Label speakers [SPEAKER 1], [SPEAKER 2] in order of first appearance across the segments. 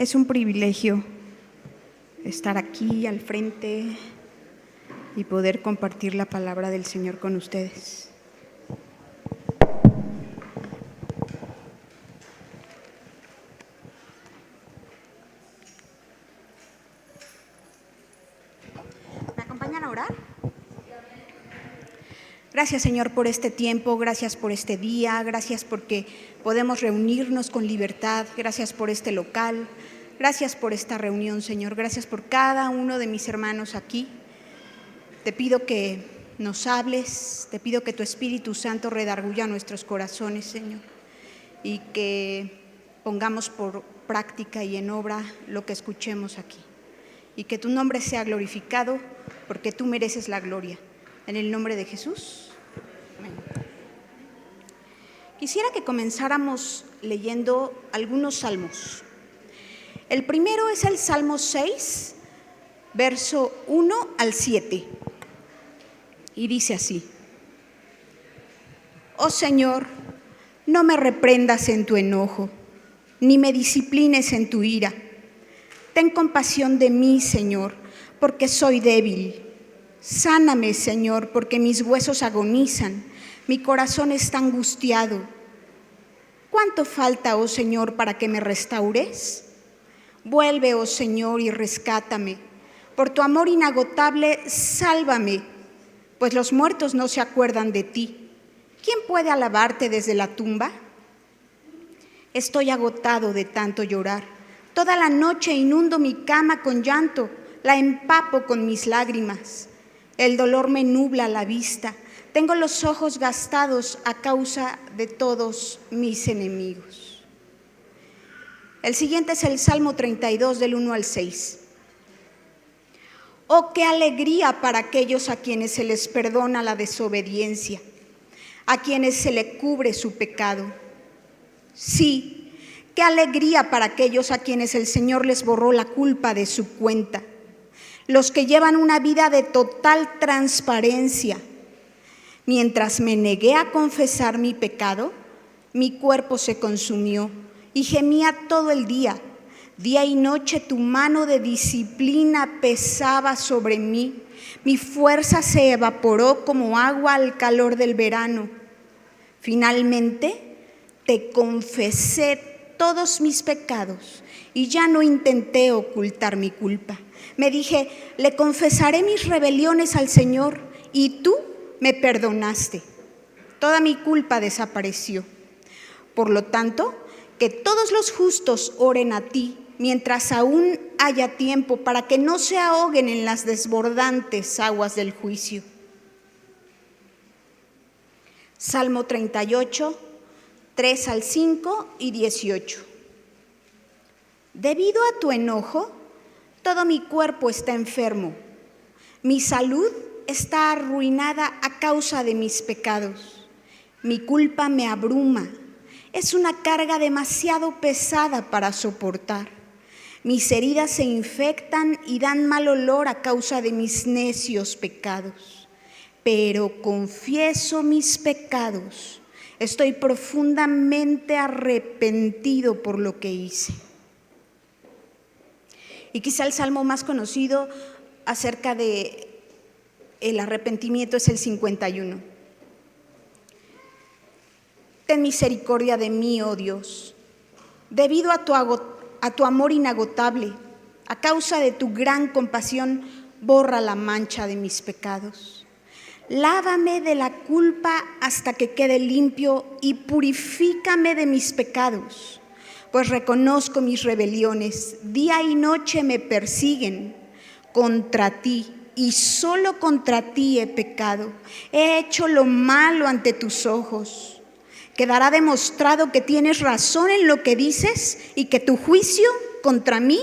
[SPEAKER 1] Es un privilegio estar aquí al frente y poder compartir la palabra del Señor con ustedes. ¿Me acompañan a orar? Gracias, Señor, por este tiempo, gracias por este día, gracias porque podemos reunirnos con libertad, gracias por este local, gracias por esta reunión, Señor, gracias por cada uno de mis hermanos aquí. Te pido que nos hables, te pido que tu Espíritu Santo redarguya nuestros corazones, Señor, y que pongamos por práctica y en obra lo que escuchemos aquí. Y que tu nombre sea glorificado, porque tú mereces la gloria. En el nombre de Jesús. Amén. Quisiera que comenzáramos leyendo algunos salmos. El primero es el Salmo 6, verso 1 al 7. Y dice así: Oh Señor, no me reprendas en tu enojo, ni me disciplines en tu ira. Ten compasión de mí, Señor, porque soy débil. Sáname, Señor, porque mis huesos agonizan, mi corazón está angustiado. ¿Cuánto falta, oh Señor, para que me restaures? Vuelve, oh Señor, y rescátame. Por tu amor inagotable, sálvame, pues los muertos no se acuerdan de ti. ¿Quién puede alabarte desde la tumba? Estoy agotado de tanto llorar. Toda la noche inundo mi cama con llanto, la empapo con mis lágrimas. El dolor me nubla la vista. Tengo los ojos gastados a causa de todos mis enemigos. El siguiente es el Salmo 32, del 1 al 6. Oh, qué alegría para aquellos a quienes se les perdona la desobediencia, a quienes se le cubre su pecado. Sí, qué alegría para aquellos a quienes el Señor les borró la culpa de su cuenta. Los que llevan una vida de total transparencia. Mientras me negué a confesar mi pecado, mi cuerpo se consumió y gemía todo el día. Día y noche tu mano de disciplina pesaba sobre mí. Mi fuerza se evaporó como agua al calor del verano. Finalmente te confesé todos mis pecados y ya no intenté ocultar mi culpa. Me dije, le confesaré mis rebeliones al Señor y tú me perdonaste. Toda mi culpa desapareció. Por lo tanto, que todos los justos oren a ti mientras aún haya tiempo, para que no se ahoguen en las desbordantes aguas del juicio. Salmo 38, 3 al 5 y 18. Debido a tu enojo, todo mi cuerpo está enfermo. Mi salud está arruinada a causa de mis pecados. Mi culpa me abruma. Es una carga demasiado pesada para soportar. Mis heridas se infectan y dan mal olor a causa de mis necios pecados. Pero confieso mis pecados. Estoy profundamente arrepentido por lo que hice. Y quizá el salmo más conocido acerca de el arrepentimiento es el 51. Ten misericordia de mí, oh Dios, debido a tu amor inagotable, a causa de tu gran compasión, borra la mancha de mis pecados. Lávame de la culpa hasta que quede limpio y purifícame de mis pecados. Pues reconozco mis rebeliones, día y noche me persiguen. Contra ti y solo contra ti he pecado, he hecho lo malo ante tus ojos. Quedará demostrado que tienes razón en lo que dices y que tu juicio contra mí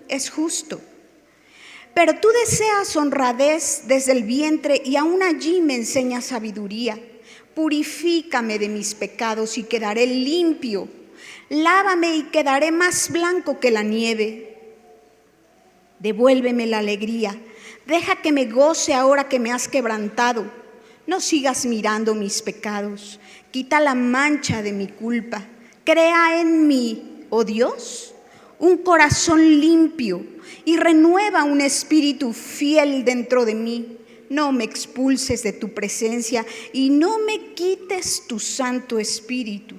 [SPEAKER 1] es justo. Pero tú deseas honradez desde el vientre y aún allí me enseñas sabiduría. Purifícame de mis pecados y quedaré limpio. Lávame y quedaré más blanco que la nieve. Devuélveme la alegría. Deja que me goce ahora que me has quebrantado. No sigas mirando mis pecados. Quita la mancha de mi culpa. Crea en mí, oh Dios, un corazón limpio y renueva un espíritu fiel dentro de mí. No me expulses de tu presencia y no me quites tu Santo Espíritu.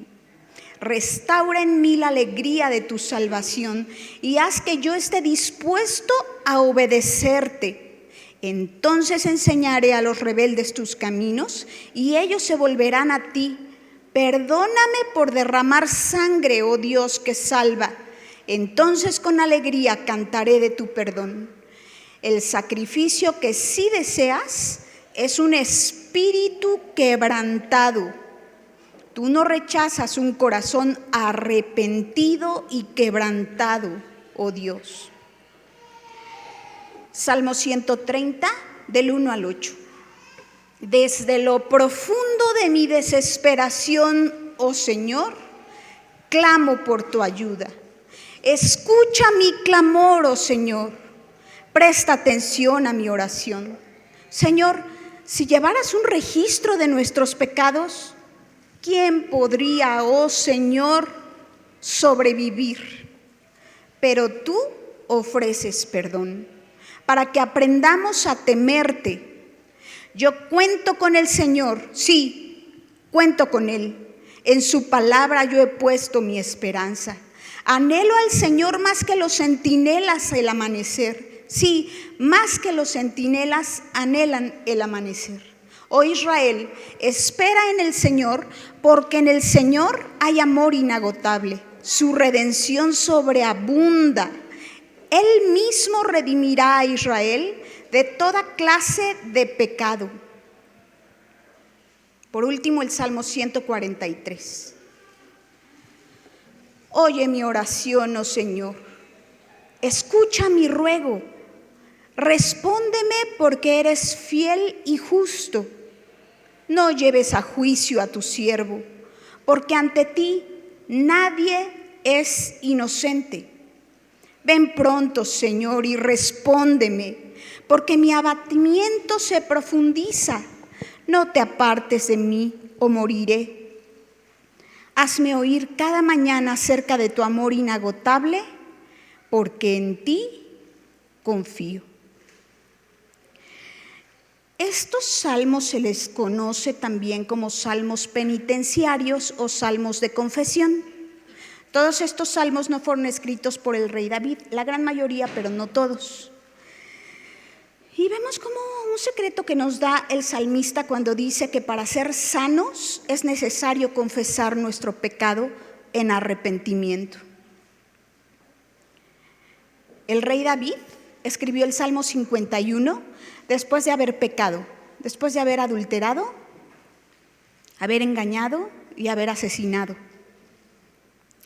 [SPEAKER 1] Restaura en mí la alegría de tu salvación y haz que yo esté dispuesto a obedecerte. Entonces enseñaré a los rebeldes tus caminos y ellos se volverán a ti. Perdóname por derramar sangre, oh Dios que salva. Entonces con alegría cantaré de tu perdón. El sacrificio que sí deseas es un espíritu quebrantado. Tú no rechazas un corazón arrepentido y quebrantado, oh Dios. Salmo 130, del 1 al 8. Desde lo profundo de mi desesperación, oh Señor, clamo por tu ayuda. Escucha mi clamor, oh Señor. Presta atención a mi oración. Señor, si llevaras un registro de nuestros pecados, ¿quién podría, oh Señor, sobrevivir? Pero tú ofreces perdón para que aprendamos a temerte. Yo cuento con el Señor, sí, cuento con Él. En su palabra yo he puesto mi esperanza. Anhelo al Señor más que los centinelas el amanecer. Sí, más que los centinelas anhelan el amanecer. Oh Israel, espera en el Señor, porque en el Señor hay amor inagotable. Su redención sobreabunda. Él mismo redimirá a Israel de toda clase de pecado. Por último, el Salmo 143. Oye mi oración, oh Señor. Escucha mi ruego. Respóndeme porque eres fiel y justo. No lleves a juicio a tu siervo, porque ante ti nadie es inocente. Ven pronto, Señor, y respóndeme, porque mi abatimiento se profundiza. No te apartes de mí o moriré. Hazme oír cada mañana acerca de tu amor inagotable, porque en ti confío. Estos salmos se les conoce también como salmos penitenciarios o salmos de confesión. Todos estos salmos no fueron escritos por el rey David, la gran mayoría, pero no todos. Y vemos como un secreto que nos da el salmista cuando dice que para ser sanos es necesario confesar nuestro pecado en arrepentimiento. El rey David escribió el Salmo 51 después de haber pecado, después de haber adulterado, haber engañado y haber asesinado.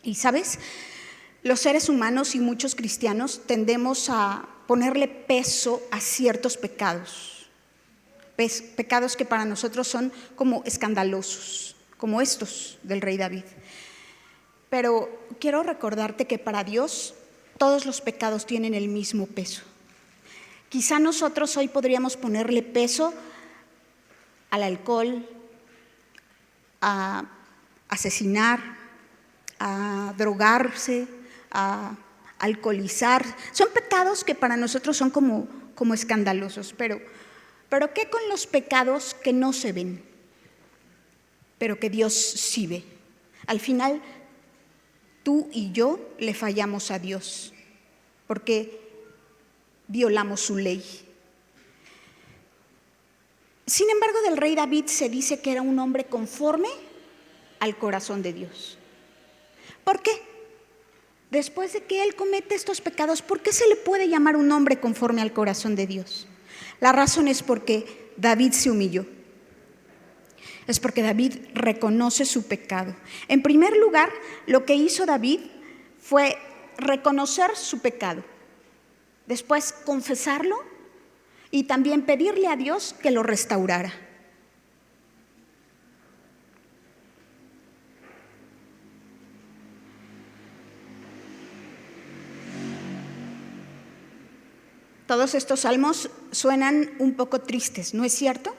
[SPEAKER 1] Y ¿sabes? Los seres humanos y muchos cristianos tendemos a ponerle peso a ciertos pecados, pecados que para nosotros son como escandalosos, como estos del rey David. Pero quiero recordarte que para Dios todos los pecados tienen el mismo peso. Quizá nosotros hoy podríamos ponerle peso al alcohol, a asesinar, a drogarse, a alcoholizar. Son pecados que para nosotros son como escandalosos, pero ¿qué con los pecados que no se ven, pero que Dios sí ve? Al final, tú y yo le fallamos a Dios, porque violamos su ley. Sin embargo, del rey David se dice que era un hombre conforme al corazón de Dios. ¿Por qué? Después de que él comete estos pecados, ¿por qué se le puede llamar un hombre conforme al corazón de Dios? La razón es porque David se humilló. Es porque David reconoce su pecado. En primer lugar, lo que hizo David fue reconocer su pecado. Después confesarlo y también pedirle a Dios que lo restaurara. Todos estos salmos suenan un poco tristes, ¿no es cierto?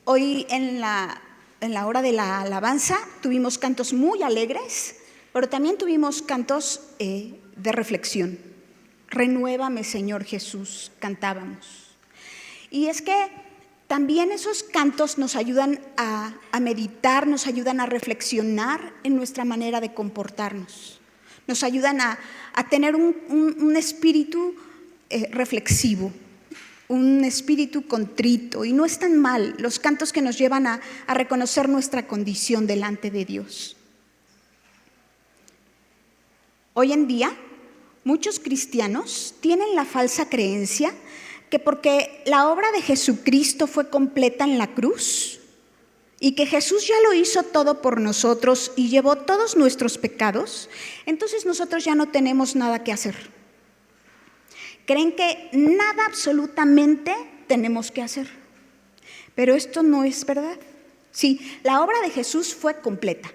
[SPEAKER 1] Hoy en la hora de la alabanza tuvimos cantos muy alegres Pero también tuvimos cantos de reflexión. Renuévame, Señor Jesús, cantábamos. Y es que también esos cantos nos ayudan a meditar, nos ayudan a reflexionar en nuestra manera de comportarnos. Nos ayudan a tener un espíritu reflexivo, un espíritu contrito. Y no están mal los cantos que nos llevan a reconocer nuestra condición delante de Dios. Hoy en día, muchos cristianos tienen la falsa creencia que porque la obra de Jesucristo fue completa en la cruz y que Jesús ya lo hizo todo por nosotros y llevó todos nuestros pecados, entonces nosotros ya no tenemos nada que hacer. Creen que nada absolutamente tenemos que hacer, pero esto no es verdad. Sí, la obra de Jesús fue completa.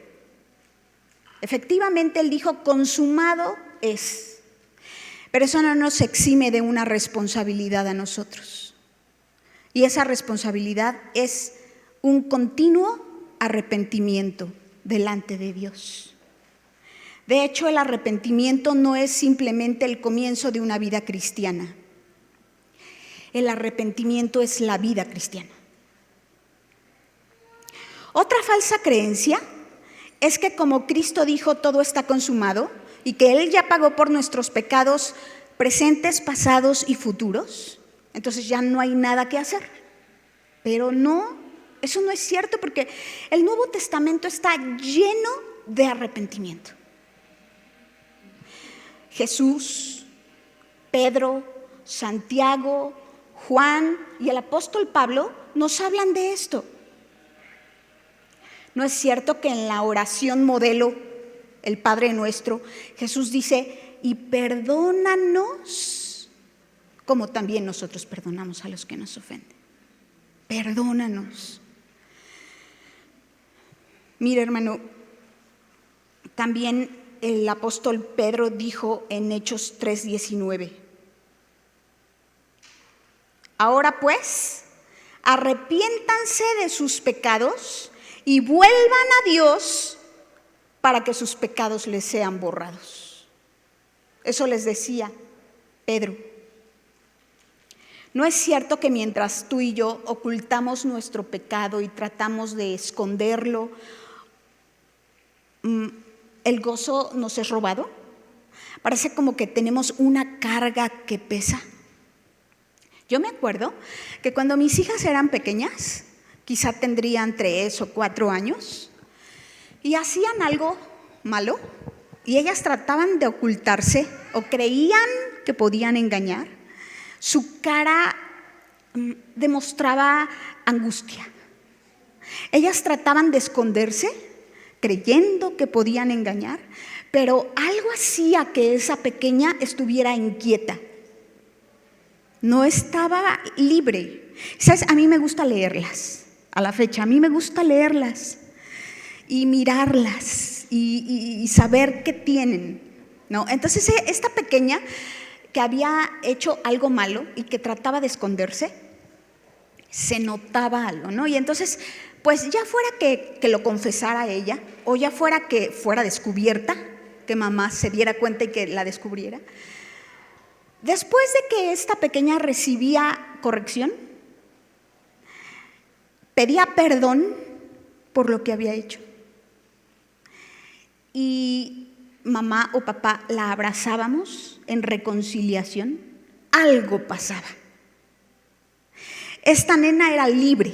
[SPEAKER 1] Efectivamente, Él dijo, consumado es. Pero eso no nos exime de una responsabilidad a nosotros. Y esa responsabilidad es un continuo arrepentimiento delante de Dios. De hecho, el arrepentimiento no es simplemente el comienzo de una vida cristiana. El arrepentimiento es la vida cristiana. Otra falsa creencia es que como Cristo dijo, todo está consumado, y que Él ya pagó por nuestros pecados presentes, pasados y futuros, entonces ya no hay nada que hacer. Pero no, eso no es cierto, porque el Nuevo Testamento está lleno de arrepentimiento. Jesús, Pedro, Santiago, Juan y el apóstol Pablo nos hablan de esto. ¿No es cierto que en la oración modelo, el Padre Nuestro, Jesús dice, y perdónanos, como también nosotros perdonamos a los que nos ofenden? Perdónanos. Mira, hermano, también el apóstol Pedro dijo en Hechos 3:19, ahora pues, arrepiéntanse de sus pecados y vuelvan a Dios para que sus pecados les sean borrados. Eso les decía Pedro. ¿No es cierto que mientras tú y yo ocultamos nuestro pecado y tratamos de esconderlo, el gozo nos es robado? Parece como que tenemos una carga que pesa. Yo me acuerdo que cuando mis hijas eran pequeñas, quizá tendrían 3 o 4 años, y hacían algo malo, y ellas trataban de ocultarse o creían que podían engañar, su cara demostraba angustia. Ellas trataban de esconderse, creyendo que podían engañar, pero algo hacía que esa pequeña estuviera inquieta. No estaba libre. ¿Sabes? A mí me gusta leerlas, a la fecha, a mí me gusta leerlas y mirarlas y saber qué tienen, ¿no? Entonces esta pequeña que había hecho algo malo y que trataba de esconderse, se notaba algo, ¿no? Y entonces, pues ya fuera que lo confesara ella, o ya fuera que fuera descubierta, que mamá se diera cuenta y que la descubriera, después de que esta pequeña recibía corrección, pedía perdón por lo que había hecho. Y mamá o papá la abrazábamos en reconciliación, algo pasaba. Esta nena era libre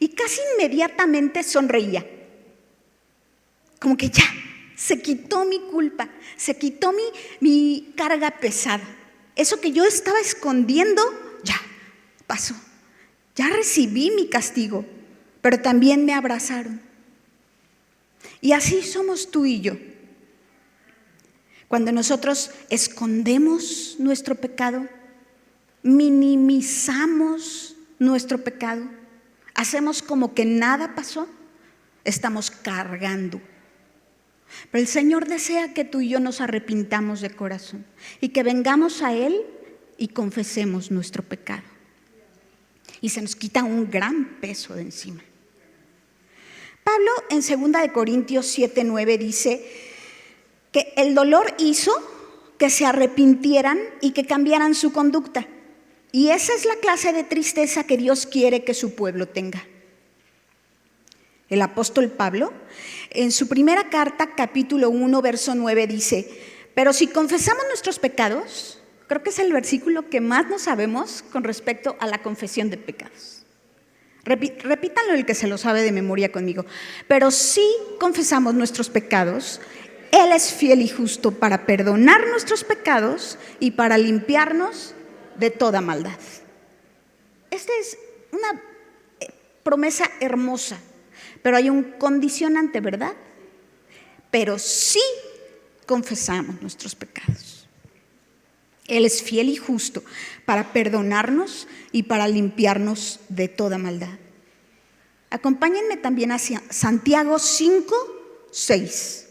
[SPEAKER 1] y casi inmediatamente sonreía, como que ya, se quitó mi culpa, se quitó mi carga pesada. Eso que yo estaba escondiendo, ya pasó. Ya recibí mi castigo, pero también me abrazaron. Y así somos tú y yo. Cuando nosotros escondemos nuestro pecado, minimizamos nuestro pecado, hacemos como que nada pasó, estamos cargando. Pero el Señor desea que tú y yo nos arrepintamos de corazón y que vengamos a Él y confesemos nuestro pecado. Y se nos quita un gran peso de encima. Pablo en 2 Corintios 7:9 dice, que el dolor hizo que se arrepintieran y que cambiaran su conducta. Y esa es la clase de tristeza que Dios quiere que su pueblo tenga. El apóstol Pablo, en su primera carta, capítulo 1, verso 9, dice: pero si confesamos nuestros pecados, creo que es el versículo que más nos sabemos con respecto a la confesión de pecados. Repítanlo el que se lo sabe de memoria conmigo. Pero si confesamos nuestros pecados, Él es fiel y justo para perdonar nuestros pecados y para limpiarnos de toda maldad. Esta es una promesa hermosa, pero hay un condicionante, ¿verdad? Pero sí confesamos nuestros pecados. Él es fiel y justo para perdonarnos y para limpiarnos de toda maldad. Acompáñenme también hacia Santiago 5:6.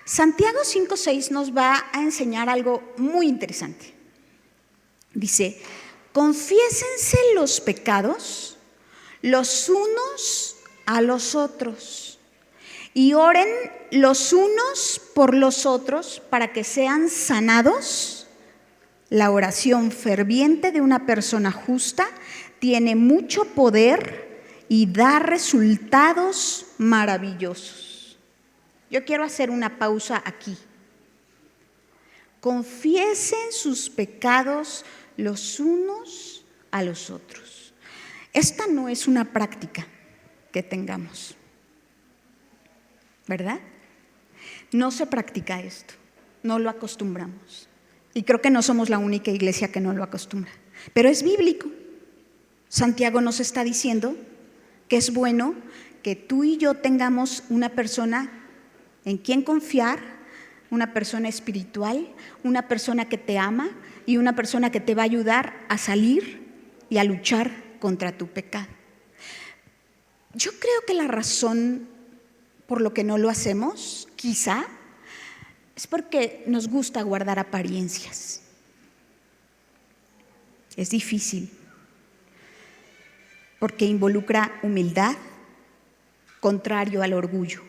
[SPEAKER 1] Santiago 5:6 nos va a enseñar algo muy interesante. Dice: confiésense los pecados los unos a los otros y oren los unos por los otros para que sean sanados. La oración ferviente de una persona justa tiene mucho poder y da resultados maravillosos. Yo quiero hacer una pausa aquí. Confiesen sus pecados los unos a los otros. Esta no es una práctica que tengamos, ¿verdad? No se practica esto, no lo acostumbramos. Y creo que no somos la única iglesia que no lo acostumbra. Pero es bíblico. Santiago nos está diciendo que es bueno que tú y yo tengamos una persona en quien confiar, una persona espiritual, una persona que te ama y una persona que te va a ayudar a salir y a luchar contra tu pecado. Yo creo que la razón por lo que no lo hacemos, quizá, es porque nos gusta guardar apariencias. Es difícil, porque involucra humildad, contrario al orgullo.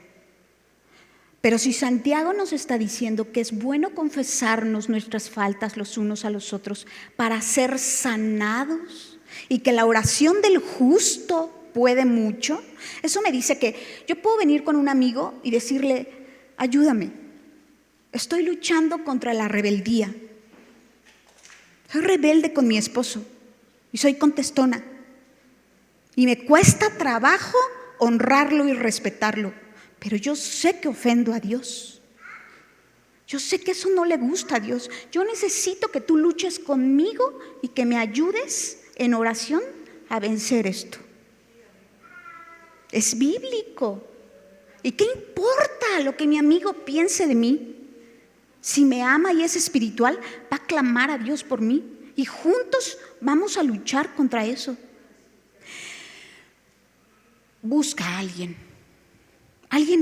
[SPEAKER 1] Pero si Santiago nos está diciendo que es bueno confesarnos nuestras faltas los unos a los otros para ser sanados y que la oración del justo puede mucho, eso me dice que yo puedo venir con un amigo y decirle: ayúdame, estoy luchando contra la rebeldía. Soy rebelde con mi esposo y soy contestona y me cuesta trabajo honrarlo y respetarlo, pero yo sé que ofendo a Dios. Yo sé que eso no le gusta a Dios. Yo necesito que tú luches conmigo y que me ayudes en oración a vencer esto. Es bíblico. ¿Y qué importa lo que mi amigo piense de mí? Si me ama y es espiritual, va a clamar a Dios por mí y juntos vamos a luchar contra eso. Busca a alguien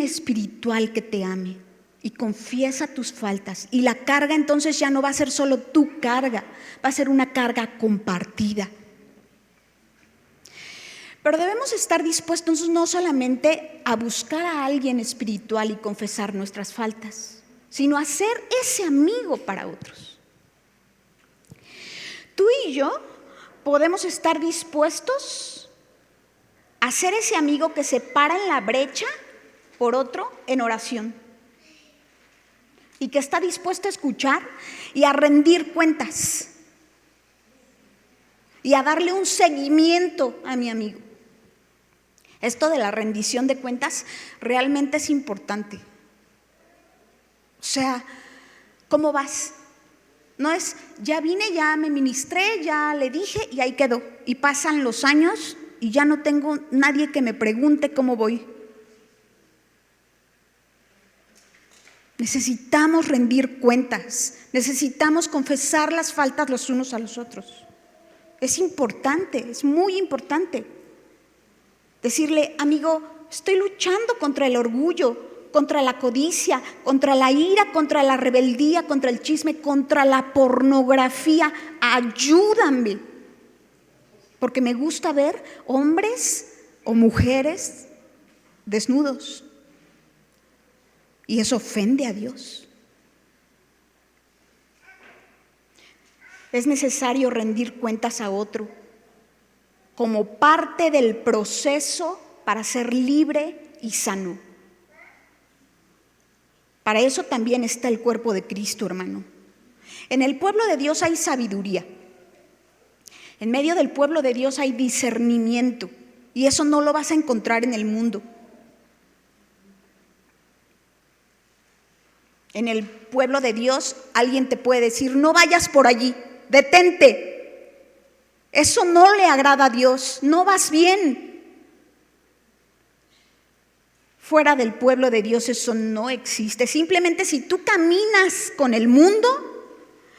[SPEAKER 1] espiritual que te ame y confiesa tus faltas. Y la carga entonces ya no va a ser solo tu carga, va a ser una carga compartida. Pero debemos estar dispuestos no solamente a buscar a alguien espiritual y confesar nuestras faltas, sino a ser ese amigo para otros. Tú y yo podemos estar dispuestos a ser ese amigo que se para en la brecha por otro en oración y que está dispuesto a escuchar y a rendir cuentas y a darle un seguimiento a mi amigo. Esto de la rendición de cuentas realmente es importante. O sea, ¿cómo vas? No es, ya vine, ya me ministré, ya le dije y ahí quedó. Y pasan los años y ya no tengo nadie que me pregunte cómo voy. Necesitamos rendir cuentas, necesitamos confesar las faltas los unos a los otros. Es importante, es muy importante. Decirle: amigo, estoy luchando contra el orgullo, contra la codicia, contra la ira, contra la rebeldía, contra el chisme, contra la pornografía. Ayúdame, porque me gusta ver hombres o mujeres desnudos. y eso ofende a Dios. Es necesario rendir cuentas a otro como parte del proceso para ser libre y sano. Para eso también está el cuerpo de Cristo, hermano. En el pueblo de Dios hay sabiduría. En medio del pueblo de Dios hay discernimiento. Y eso no lo vas a encontrar en el mundo. En el pueblo de Dios alguien te puede decir, no vayas por allí, detente. Eso no le agrada a Dios, no vas bien. Fuera del pueblo de Dios eso no existe. Simplemente si tú caminas con el mundo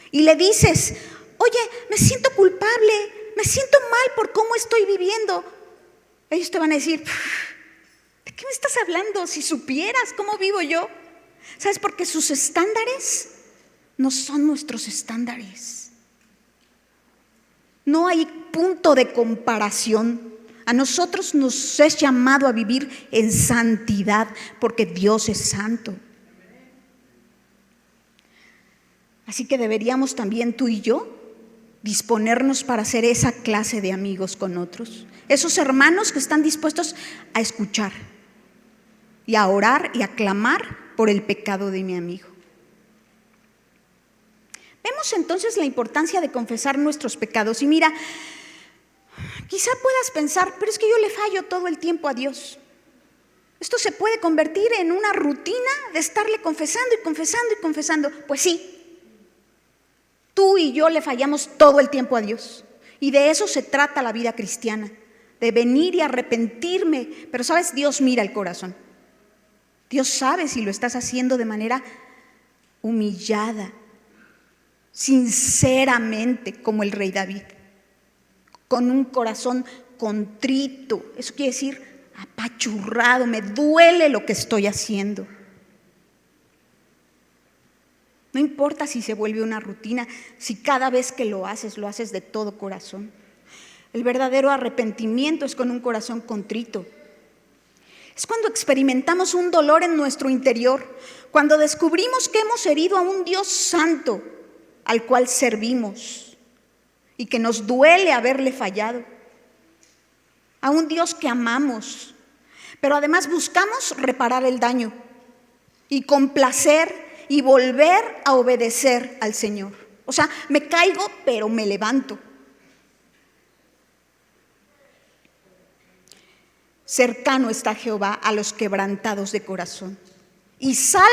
[SPEAKER 1] y le dices, oye, me siento culpable, me siento mal por cómo estoy viviendo, ellos te van a decir, ¿de qué me estás hablando? Si supieras cómo vivo yo. ¿Sabes? Porque sus estándares no son nuestros estándares. No hay punto de comparación. A nosotros nos es llamado a vivir en santidad porque Dios es santo. Así que deberíamos también tú y yo disponernos para ser esa clase de amigos con otros. Esos hermanos que están dispuestos a escuchar y a orar y a clamar por el pecado de mi amigo. Vemos entonces la importancia de confesar nuestros pecados. Y mira, quizá puedas pensar, pero es que yo le fallo todo el tiempo a Dios. Esto se puede convertir en una rutina de estarle confesando y confesando y confesando. Pues sí, tú y yo le fallamos todo el tiempo a Dios. Y de eso se trata la vida cristiana, de venir y arrepentirme. Pero ¿sabes? Dios mira el corazón. Dios sabe si lo estás haciendo de manera humillada, sinceramente, como el rey David, con un corazón contrito. Eso quiere decir apachurrado, me duele lo que estoy haciendo. No importa si se vuelve una rutina, si cada vez que lo haces de todo corazón. El verdadero arrepentimiento es con un corazón contrito. Es cuando experimentamos un dolor en nuestro interior, cuando descubrimos que hemos herido a un Dios santo al cual servimos y que nos duele haberle fallado, a un Dios que amamos, pero además buscamos reparar el daño y complacer y volver a obedecer al Señor. O sea, me caigo, pero me levanto. Cercano está Jehová a los quebrantados de corazón y salva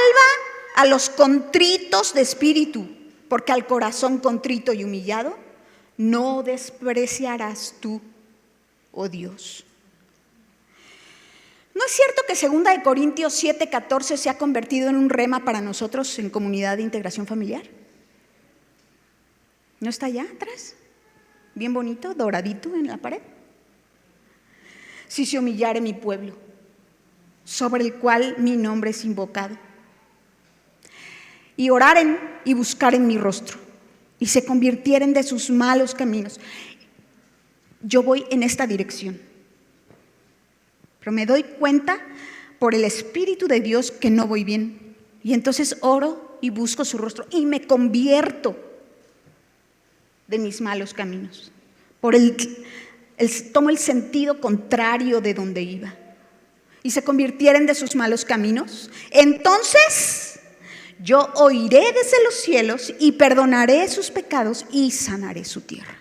[SPEAKER 1] a los contritos de espíritu, porque al corazón contrito y humillado no despreciarás tú, oh Dios. ¿No es cierto que 2 Corintios 7:14 se ha convertido en un rema para nosotros en Comunidad de Integración Familiar? ¿No está allá atrás? Bien bonito, doradito en la pared. Si se humillare mi pueblo, sobre el cual mi nombre es invocado, y oraren y buscaren mi rostro, y se convirtieren de sus malos caminos. Yo voy en esta dirección, pero me doy cuenta por el Espíritu de Dios que no voy bien. Y entonces oro y busco su rostro y me convierto de mis malos caminos. Tomo el sentido contrario de donde iba. Y se convirtieren de sus malos caminos. Entonces yo oiré desde los cielos y perdonaré sus pecados y sanaré su tierra.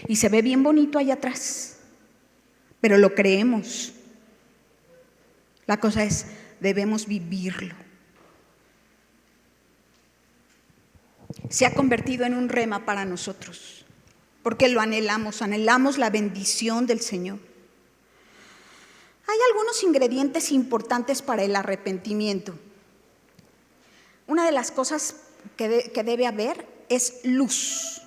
[SPEAKER 1] Y se ve bien bonito allá atrás, pero lo creemos. La cosa es, debemos vivirlo. Se ha convertido en un rema para nosotros, porque lo anhelamos la bendición del Señor. Hay algunos ingredientes importantes para el arrepentimiento. Una de las cosas que debe haber es luz.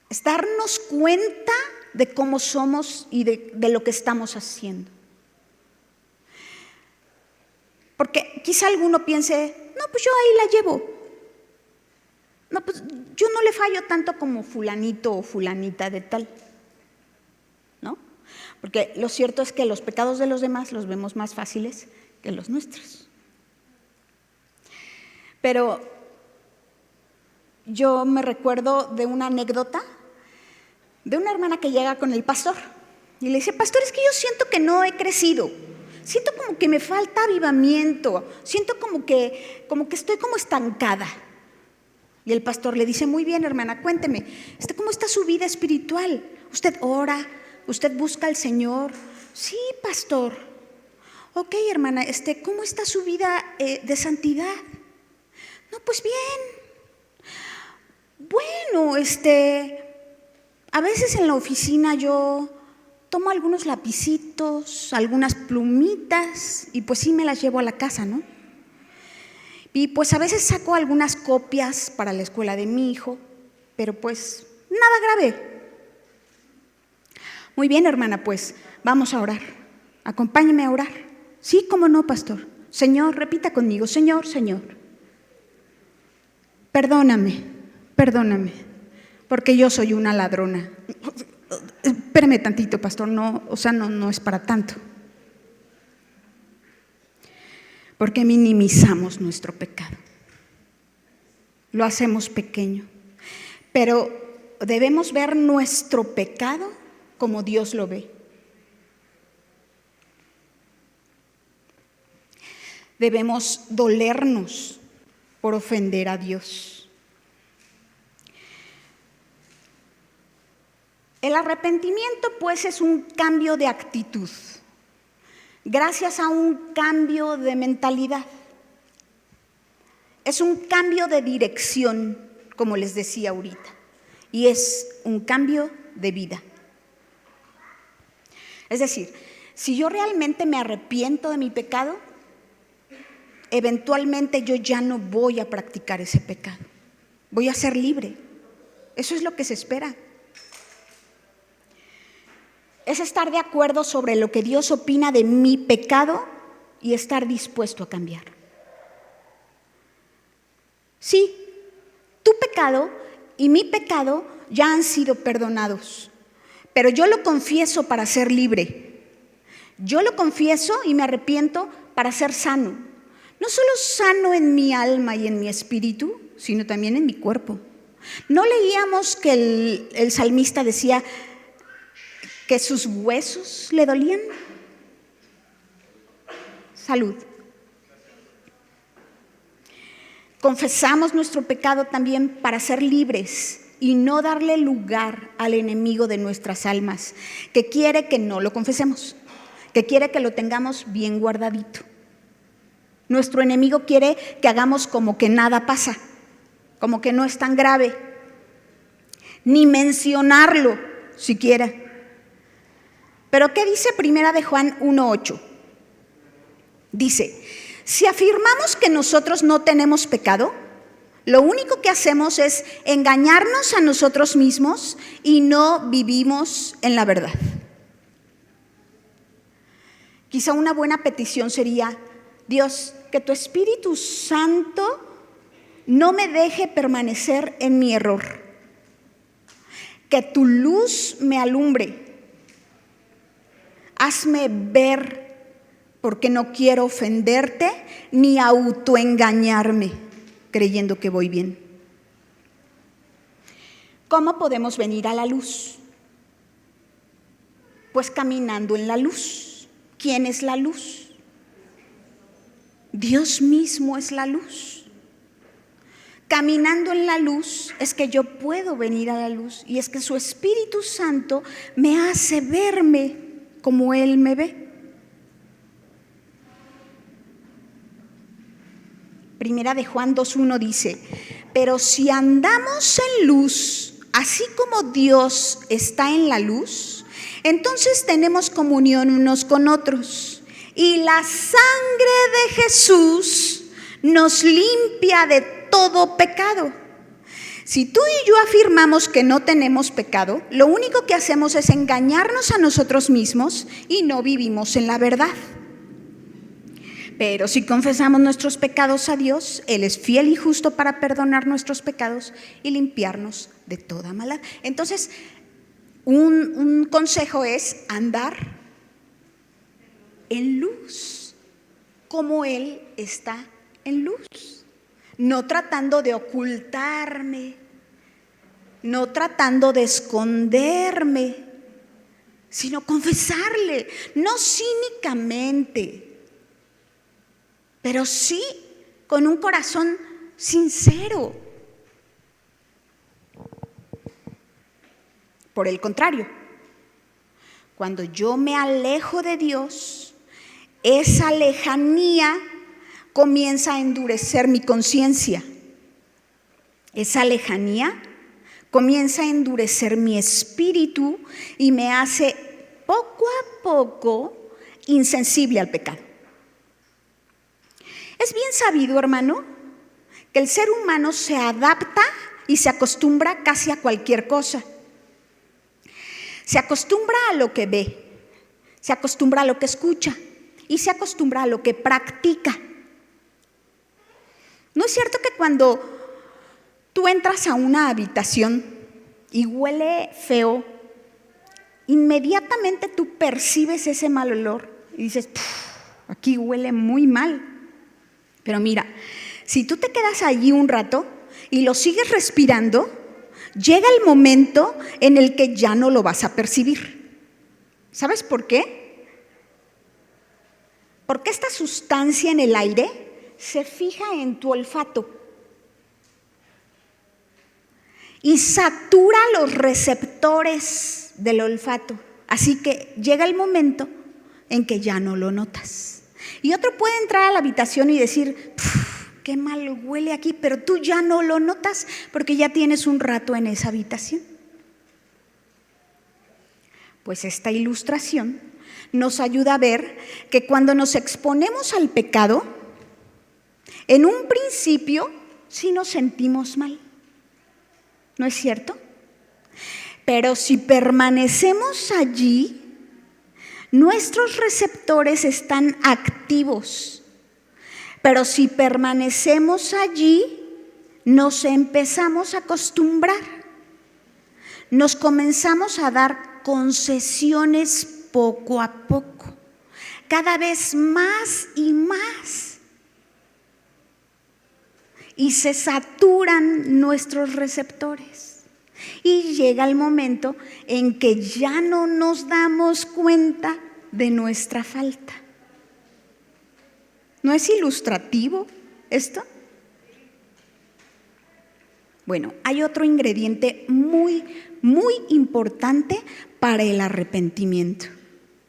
[SPEAKER 1] Es darnos cuenta de cómo somos y de lo que estamos haciendo. Porque quizá alguno piense, no, pues yo ahí la llevo. No, pues yo no le fallo tanto como fulanito o fulanita de tal. ¿No? Porque lo cierto es que los pecados de los demás los vemos más fáciles que los nuestros. Pero yo me recuerdo de una anécdota de una hermana que llega con el pastor y le dice: pastor, es que yo siento que no he crecido, siento como que me falta avivamiento, siento como que estoy como estancada. Y el pastor le dice: muy bien, hermana, cuénteme, ¿cómo está su vida espiritual? ¿Usted ora? ¿Usted busca al Señor? Sí, pastor. Ok, hermana, ¿cómo está su vida de santidad? No, pues bien. Bueno, a veces en la oficina yo tomo algunos lapicitos, algunas plumitas y pues sí me las llevo a la casa, ¿no? Y pues a veces saco algunas copias para la escuela de mi hijo, pero pues nada grave. Muy bien, hermana, pues vamos a orar. Acompáñeme a orar. Sí, cómo no, pastor. Señor, repita conmigo: Señor, Señor, perdóname, porque yo soy una ladrona. Espérame tantito, pastor, no es para tanto. Porque minimizamos nuestro pecado, lo hacemos pequeño, pero debemos ver nuestro pecado como Dios lo ve. Debemos dolernos por ofender a Dios. El arrepentimiento, pues, es un cambio de actitud, gracias a un cambio de mentalidad. Es un cambio de dirección, como les decía ahorita, y es un cambio de vida. Es decir, si yo realmente me arrepiento de mi pecado, eventualmente yo ya no voy a practicar ese pecado. Voy a ser libre. Eso es lo que se espera. Es estar de acuerdo sobre lo que Dios opina de mi pecado y estar dispuesto a cambiar. Sí, tu pecado y mi pecado ya han sido perdonados, pero yo lo confieso para ser libre. Yo lo confieso y me arrepiento para ser sano. No solo sano en mi alma y en mi espíritu, sino también en mi cuerpo. ¿No leíamos que el salmista decía que sus huesos le dolían? Salud. Confesamos nuestro pecado también para ser libres y no darle lugar al enemigo de nuestras almas, que quiere que no lo confesemos, que quiere que lo tengamos bien guardadito. Nuestro enemigo quiere que hagamos como que nada pasa, como que no es tan grave, ni mencionarlo siquiera. Pero ¿qué dice Primera de Juan 1:8? Dice: si afirmamos que nosotros no tenemos pecado, lo único que hacemos es engañarnos a nosotros mismos y no vivimos en la verdad. Quizá una buena petición sería: Dios, que tu Espíritu Santo no me deje permanecer en mi error, que tu luz me alumbre, hazme ver, porque no quiero ofenderte ni autoengañarme creyendo que voy bien. ¿Cómo podemos venir a la luz? Pues caminando en la luz. ¿Quién es la luz? Dios mismo es la luz. Caminando en la luz es que yo puedo venir a la luz, y es que su Espíritu Santo me hace verme como Él me ve. Primera de Juan 2:1 dice: pero si andamos en luz, así como Dios está en la luz, entonces tenemos comunión unos con otros, y la sangre de Jesús nos limpia de todo pecado. Si tú y yo afirmamos que no tenemos pecado, lo único que hacemos es engañarnos a nosotros mismos y no vivimos en la verdad. Pero si confesamos nuestros pecados a Dios, Él es fiel y justo para perdonar nuestros pecados y limpiarnos de toda maldad. Entonces, un consejo es andar en luz, como Él está en luz. no tratando de ocultarme, no tratando de esconderme, sino confesarle, no cínicamente, pero sí con un corazón sincero. Por el contrario, cuando yo me alejo de Dios, esa lejanía comienza a endurecer mi conciencia. Esa lejanía comienza a endurecer mi espíritu y me hace poco a poco insensible al pecado. Es bien sabido, hermano, que el ser humano se adapta y se acostumbra casi a cualquier cosa. Se acostumbra a lo que ve, se acostumbra a lo que escucha y se acostumbra a lo que practica. ¿No es cierto que cuando tú entras a una habitación y huele feo, inmediatamente tú percibes ese mal olor y dices, aquí huele muy mal? Pero mira, si tú te quedas allí un rato y lo sigues respirando, llega el momento en el que ya no lo vas a percibir. ¿Sabes por qué? Porque esta sustancia en el aire se fija en tu olfato y satura los receptores del olfato. Así que llega el momento en que ya no lo notas. Y otro puede entrar a la habitación y decir, qué mal huele aquí, pero tú ya no lo notas porque ya tienes un rato en esa habitación. Pues esta ilustración nos ayuda a ver que cuando nos exponemos al pecado, en un principio sí nos sentimos mal, ¿no es cierto? Pero si permanecemos allí, nuestros receptores están activos. Pero si permanecemos allí, nos empezamos a acostumbrar, nos comenzamos a dar concesiones poco a poco, cada vez más y más. Y se saturan nuestros receptores. Y llega el momento en que ya no nos damos cuenta de nuestra falta. ¿No es ilustrativo esto? Bueno, hay otro ingrediente muy importante para el arrepentimiento.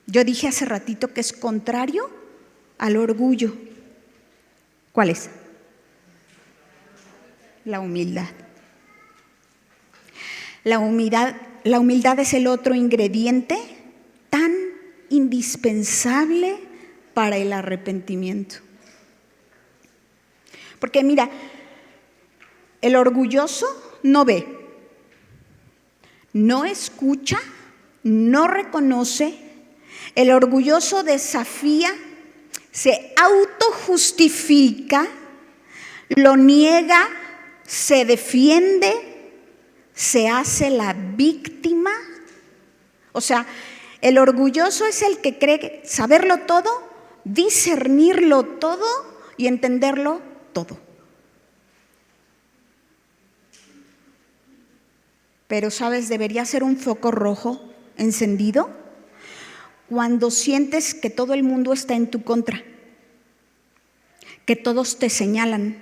[SPEAKER 1] Yo dije hace ratito que es contrario al orgullo. ¿Cuál es? La humildad. La humildad es el otro ingrediente tan indispensable para el arrepentimiento. Porque mira, el orgulloso no ve, no escucha, no reconoce. El orgulloso desafía, se autojustifica, lo niega, se defiende, se hace la víctima. O sea, el orgulloso es el que cree saberlo todo, discernirlo todo y entenderlo todo. Pero, ¿sabes? Debería ser un foco rojo encendido cuando sientes que todo el mundo está en tu contra, que todos te señalan,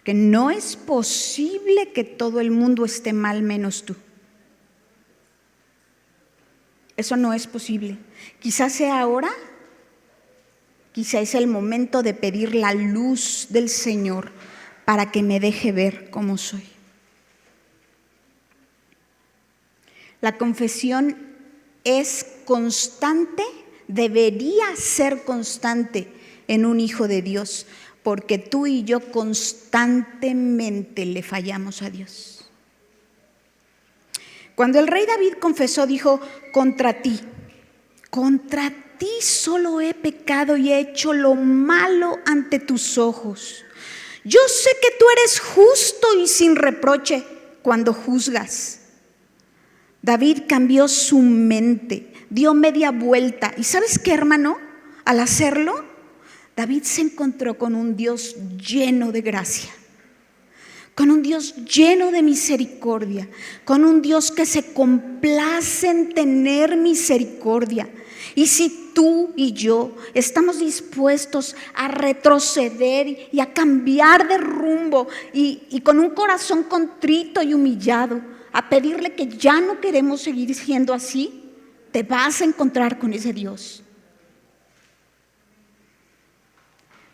[SPEAKER 1] que no es posible que todo el mundo esté mal menos tú. Eso no es posible. Quizás sea ahora, quizás es el momento de pedir la luz del Señor para que me deje ver cómo soy. La confesión es constante, debería ser constante en un hijo de Dios, porque tú y yo constantemente le fallamos a Dios. Cuando el rey David confesó, dijo, contra ti solo he pecado y he hecho lo malo ante tus ojos. Yo sé que tú eres justo y sin reproche cuando juzgas. David cambió su mente, dio media vuelta. ¿Y sabes qué, hermano? Al hacerlo, David se encontró con un Dios lleno de gracia, con un Dios lleno de misericordia, con un Dios que se complace en tener misericordia. Y si tú y yo estamos dispuestos a retroceder y a cambiar de rumbo y con un corazón contrito y humillado, a pedirle que ya no queremos seguir siendo así, te vas a encontrar con ese Dios.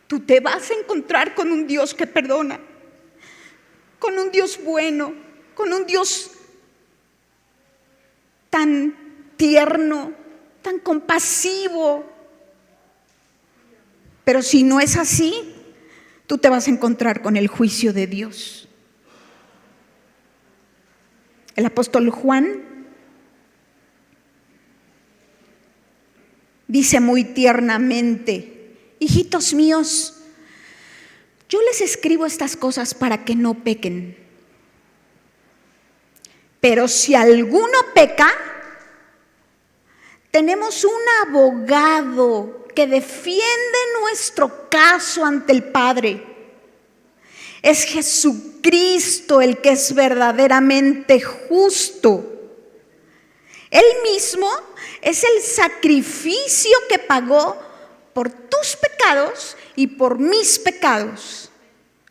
[SPEAKER 1] Tú te vas a encontrar con un Dios que perdona, con un Dios bueno, con un Dios tan tierno, tan compasivo. Pero si no es así, tú te vas a encontrar con el juicio de Dios. El apóstol Juan dice muy tiernamente: hijitos míos, yo les escribo estas cosas para que no pequen. Pero si alguno peca, tenemos un abogado que defiende nuestro caso ante el Padre. Es Jesucristo el que es verdaderamente justo. Él mismo es el sacrificio que pagó por tus pecados y por mis pecados.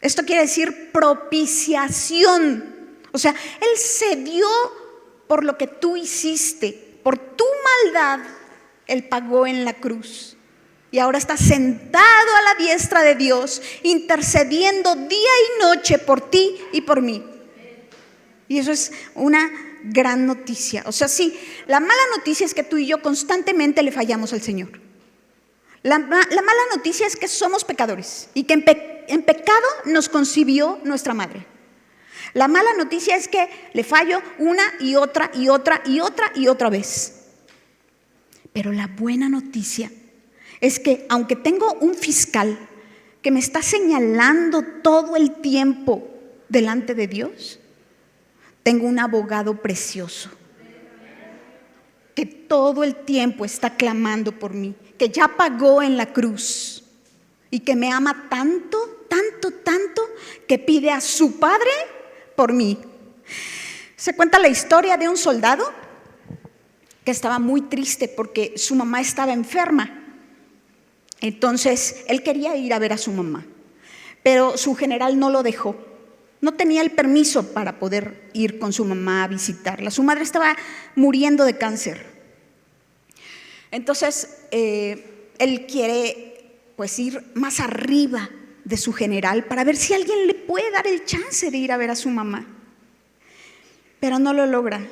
[SPEAKER 1] Esto quiere decir propiciación. O sea, Él se dio por lo que tú hiciste, por tu maldad. Él pagó en la cruz. Y ahora está sentado a la diestra de Dios, intercediendo día y noche por ti y por mí. Y eso es una gran noticia. O sea, sí, la mala noticia es que tú y yo constantemente le fallamos al Señor. La mala noticia es que somos pecadores y que en pecado nos concibió nuestra madre. La mala noticia es que le fallo una y otra y otra y otra y otra vez. Pero la buena noticia es que aunque tengo un fiscal que me está señalando todo el tiempo delante de Dios, tengo un abogado precioso que todo el tiempo está clamando por mí, que ya pagó en la cruz y que me ama tanto, tanto, tanto, que pide a su Padre por mí. Se cuenta la historia de un soldado que estaba muy triste porque su mamá estaba enferma. Entonces él quería ir a ver a su mamá, pero su general no lo dejó. No tenía el permiso para poder ir con su mamá a visitarla. Su madre estaba muriendo de cáncer. Entonces él quiere pues ir más arriba de su general para ver si alguien le puede dar el chance de ir a ver a su mamá. Pero no lo logra.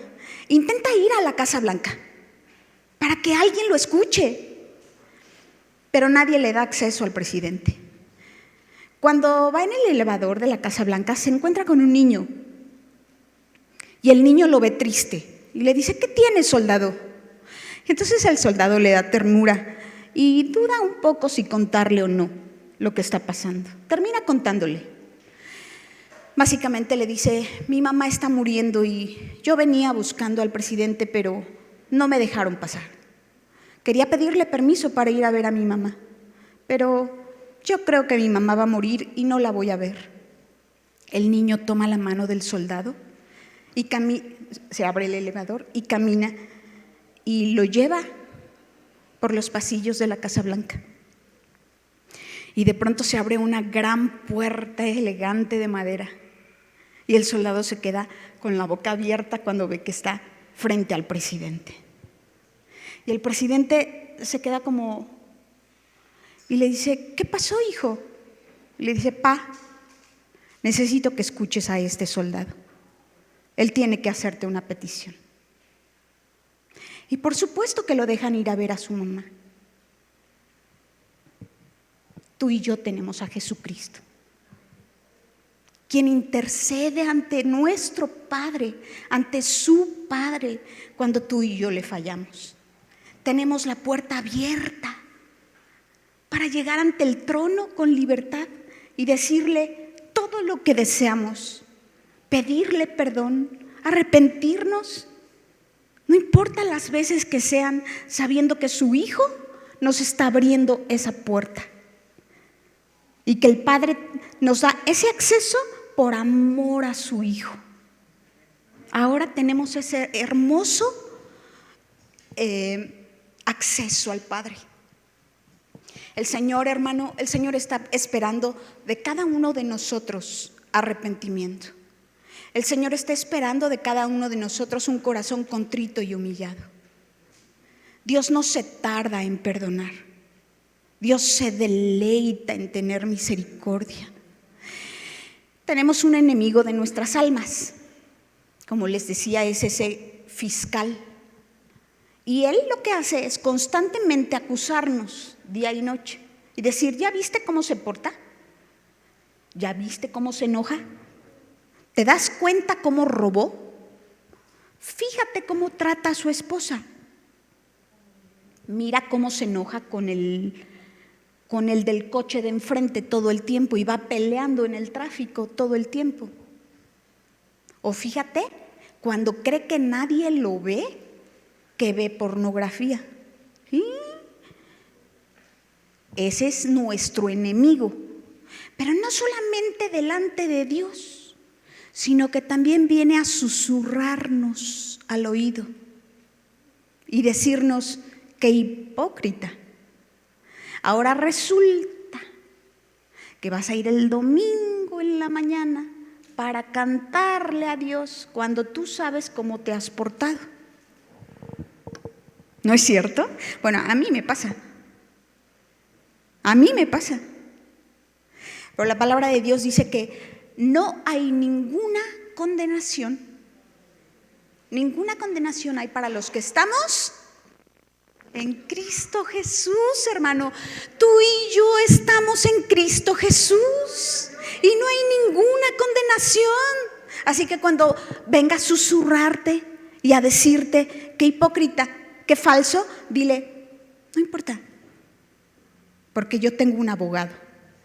[SPEAKER 1] Intenta ir a la Casa Blanca para que alguien lo escuche. Pero nadie le da acceso al presidente. Cuando va en el elevador de la Casa Blanca, se encuentra con un niño. Y el niño lo ve triste y le dice: ¿qué tienes, soldado? Entonces el soldado le da ternura y duda un poco si contarle o no lo que está pasando. Termina contándole. Básicamente le dice: mi mamá está muriendo y yo venía buscando al presidente, pero no me dejaron pasar. Quería pedirle permiso para ir a ver a mi mamá, pero yo creo que mi mamá va a morir y no la voy a ver. El niño toma la mano del soldado y se abre el elevador y camina y lo lleva por los pasillos de la Casa Blanca. Y de pronto se abre una gran puerta elegante de madera y el soldado se queda con la boca abierta cuando ve que está frente al presidente. Y el presidente se queda como... Y le dice: ¿qué pasó, hijo? Y le dice: pa, necesito que escuches a este soldado. Él tiene que hacerte una petición. Y por supuesto que lo dejan ir a ver a su mamá. Tú y yo tenemos a Jesucristo, quien intercede ante nuestro Padre, ante su Padre, cuando tú y yo le fallamos. Tenemos la puerta abierta para llegar ante el trono con libertad y decirle todo lo que deseamos, pedirle perdón, arrepentirnos, no importa las veces que sean, sabiendo que su Hijo nos está abriendo esa puerta y que el Padre nos da ese acceso por amor a su Hijo. Ahora tenemos ese hermoso acceso al Padre. El Señor, hermano, el Señor está esperando de cada uno de nosotros arrepentimiento. El Señor está esperando de cada uno de nosotros un corazón contrito y humillado. Dios no se tarda en perdonar. Dios se deleita en tener misericordia. Tenemos un enemigo de nuestras almas. Como les decía, es ese fiscal. Y él lo que hace es constantemente acusarnos día y noche y decir: ¿ya viste cómo se porta? ¿Ya viste cómo se enoja? ¿Te das cuenta cómo robó? Fíjate cómo trata a su esposa. Mira cómo se enoja con el del coche de enfrente todo el tiempo y va peleando en el tráfico todo el tiempo. O fíjate, cuando cree que nadie lo ve, que ve pornografía. ¿Sí? Ese es nuestro enemigo. Pero no solamente delante de Dios, sino que también viene a susurrarnos al oído y decirnos: qué hipócrita. Ahora resulta que vas a ir el domingo en la mañana para cantarle a Dios cuando tú sabes cómo te has portado. ¿No es cierto? Bueno, a mí me pasa. A mí me pasa. Pero la palabra de Dios dice que no hay ninguna condenación. Ninguna condenación hay para los que estamos en Cristo Jesús, hermano. Tú y yo estamos en Cristo Jesús y no hay ninguna condenación. Así que cuando venga a susurrarte y a decirte: qué hipócrita, qué falso, dile: no importa, porque yo tengo un abogado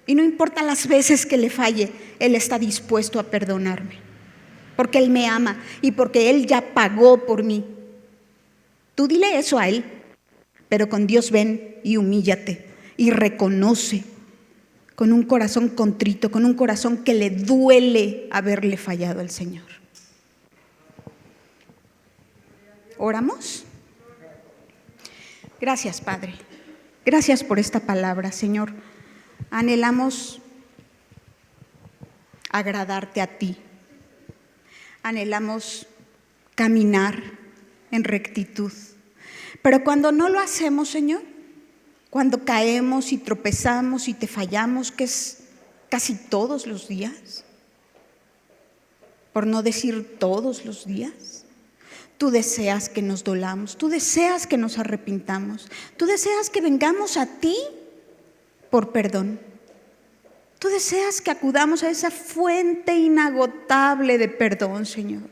[SPEAKER 1] y no importa las veces que le falle, Él está dispuesto a perdonarme, porque Él me ama y porque Él ya pagó por mí. Tú dile eso a Él, pero con Dios ven y humíllate y reconoce con un corazón contrito, con un corazón que le duele haberle fallado al Señor. ¿Oramos? Gracias, Padre. Gracias por esta palabra, Señor. Anhelamos agradarte a ti. Anhelamos caminar en rectitud. Pero cuando no lo hacemos, Señor, cuando caemos y tropezamos y te fallamos, que es casi todos los días, por no decir todos los días, tú deseas que nos dolamos, tú deseas que nos arrepintamos, tú deseas que vengamos a ti por perdón. Tú deseas que acudamos a esa fuente inagotable de perdón, Señor,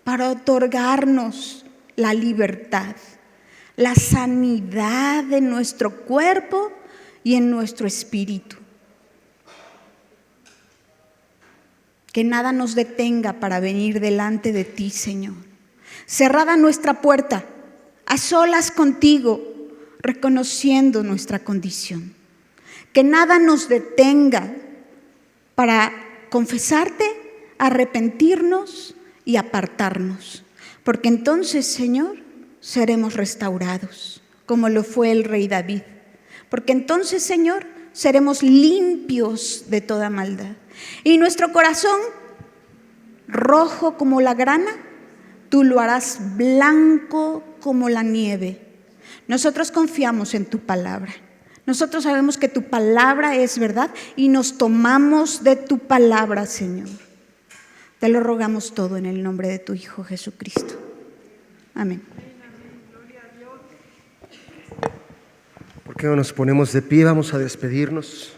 [SPEAKER 1] para otorgarnos la libertad, la sanidad en nuestro cuerpo y en nuestro espíritu. Que nada nos detenga para venir delante de ti, Señor. Cerrada nuestra puerta, a solas contigo, reconociendo nuestra condición. Que nada nos detenga para confesarte, arrepentirnos y apartarnos. Porque entonces, Señor, seremos restaurados, como lo fue el rey David. Porque entonces, Señor, seremos limpios de toda maldad. Y nuestro corazón, rojo como la grana, tú lo harás blanco como la nieve. Nosotros confiamos en tu palabra. Nosotros sabemos que tu palabra es verdad y nos tomamos de tu palabra, Señor. Te lo rogamos todo en el nombre de tu Hijo Jesucristo. Amén.
[SPEAKER 2] ¿Por qué no nos ponemos de pie? Vamos a despedirnos.